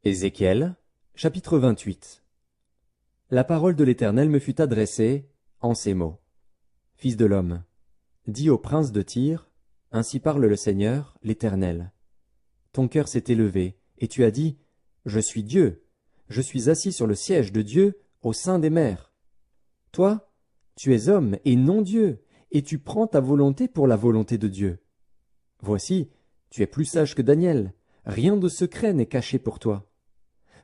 Ézéchiel, chapitre 28. La parole de l'Éternel me fut adressée en ces mots. Fils de l'homme, dis au prince de Tyr, ainsi parle le Seigneur, l'Éternel. Ton cœur s'est élevé, et tu as dit, je suis Dieu, je suis assis sur le siège de Dieu au sein des mers. Toi, tu es homme et non Dieu, et tu prends ta volonté pour la volonté de Dieu. Voici, tu es plus sage que Daniel, rien de secret n'est caché pour toi.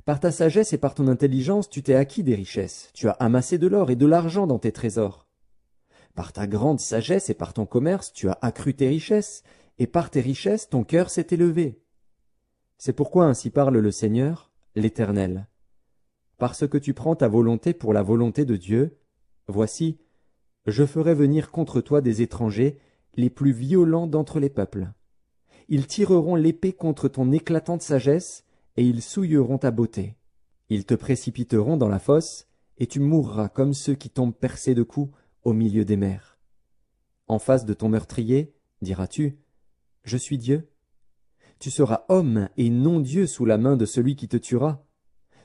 Par ta sagesse et par ton intelligence, tu t'es acquis des richesses, tu as amassé de l'or et de l'argent dans tes trésors. Par ta grande sagesse et par ton commerce, tu as accru tes richesses, et par tes richesses, ton cœur s'est élevé. C'est pourquoi ainsi parle le Seigneur, l'Éternel. Parce que tu prends ta volonté pour la volonté de Dieu, voici, je ferai venir contre toi des étrangers, les plus violents d'entre les peuples. Ils tireront l'épée contre ton éclatante sagesse, et ils souilleront ta beauté. Ils te précipiteront dans la fosse, et tu mourras comme ceux qui tombent percés de coups au milieu des mers. En face de ton meurtrier, diras-tu, je suis Dieu. Tu seras homme et non Dieu sous la main de celui qui te tuera.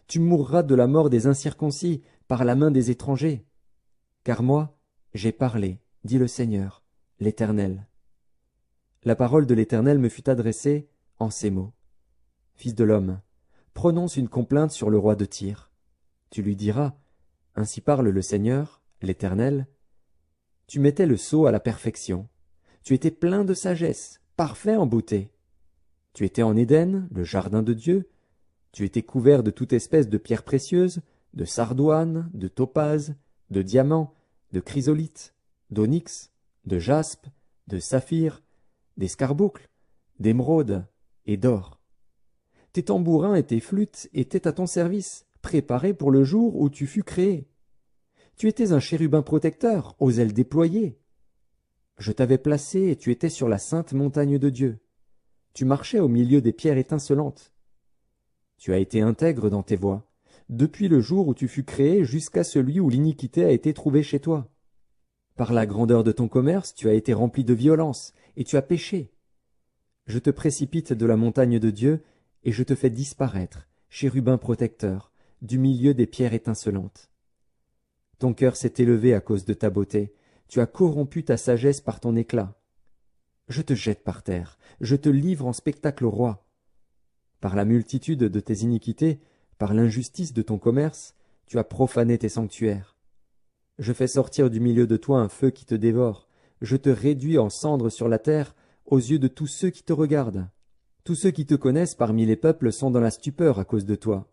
Tu mourras de la mort des incirconcis par la main des étrangers. Car moi, j'ai parlé, dit le Seigneur, l'Éternel. La parole de l'Éternel me fut adressée en ces mots. Fils de l'homme, prononce une complainte sur le roi de Tyr. Tu lui diras, ainsi parle le Seigneur, l'Éternel. Tu mettais le sceau à la perfection. Tu étais plein de sagesse, parfait en beauté. Tu étais en Éden, le jardin de Dieu. Tu étais couvert de toute espèce de pierres précieuses, de sardoine, de topaze, de diamants, de chrysolite, d'onyx, de jaspe, de saphir, d'escarboucle, d'émeraude et d'or. Tes tambourins et tes flûtes étaient à ton service, préparés pour le jour où tu fus créé. Tu étais un chérubin protecteur, aux ailes déployées. Je t'avais placé et tu étais sur la sainte montagne de Dieu. Tu marchais au milieu des pierres étincelantes. Tu as été intègre dans tes voies, depuis le jour où tu fus créé jusqu'à celui où l'iniquité a été trouvée chez toi. Par la grandeur de ton commerce, tu as été rempli de violence, et tu as péché. Je te précipite de la montagne de Dieu, et je te fais disparaître, chérubin protecteur, du milieu des pierres étincelantes. Ton cœur s'est élevé à cause de ta beauté, tu as corrompu ta sagesse par ton éclat. Je te jette par terre, je te livre en spectacle au roi. Par la multitude de tes iniquités, par l'injustice de ton commerce, tu as profané tes sanctuaires. Je fais sortir du milieu de toi un feu qui te dévore, je te réduis en cendres sur la terre, aux yeux de tous ceux qui te regardent. Tous ceux qui te connaissent parmi les peuples sont dans la stupeur à cause de toi.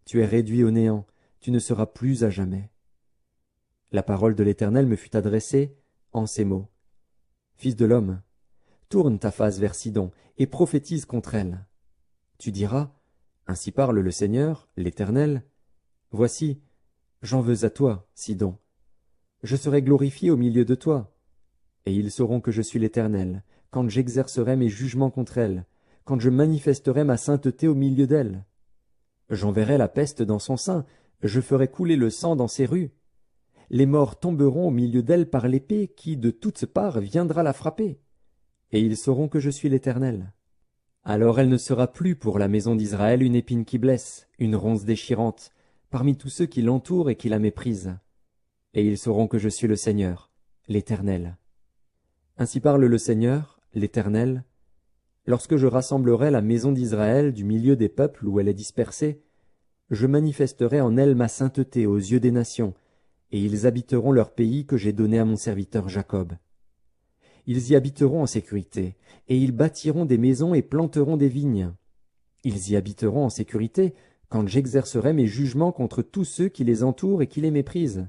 Tu es réduit au néant, tu ne seras plus à jamais. La parole de l'Éternel me fut adressée en ces mots. Fils de l'homme, tourne ta face vers Sidon et prophétise contre elle. Tu diras, ainsi parle le Seigneur, l'Éternel. Voici, j'en veux à toi, Sidon. Je serai glorifié au milieu de toi. Et ils sauront que je suis l'Éternel, quand j'exercerai mes jugements contre elle, quand je manifesterai ma sainteté au milieu d'elle. J'enverrai la peste dans son sein, je ferai couler le sang dans ses rues. Les morts tomberont au milieu d'elle par l'épée qui, de toutes parts, viendra la frapper. Et ils sauront que je suis l'Éternel. Alors elle ne sera plus pour la maison d'Israël une épine qui blesse, une ronce déchirante, parmi tous ceux qui l'entourent et qui la méprisent. Et ils sauront que je suis le Seigneur, l'Éternel. Ainsi parle le Seigneur, l'Éternel. Lorsque je rassemblerai la maison d'Israël du milieu des peuples où elle est dispersée, je manifesterai en elle ma sainteté aux yeux des nations, et ils habiteront leur pays que j'ai donné à mon serviteur Jacob. Ils y habiteront en sécurité, et ils bâtiront des maisons et planteront des vignes. Ils y habiteront en sécurité quand j'exercerai mes jugements contre tous ceux qui les entourent et qui les méprisent.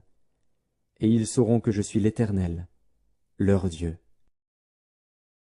Et ils sauront que je suis l'Éternel, leur Dieu.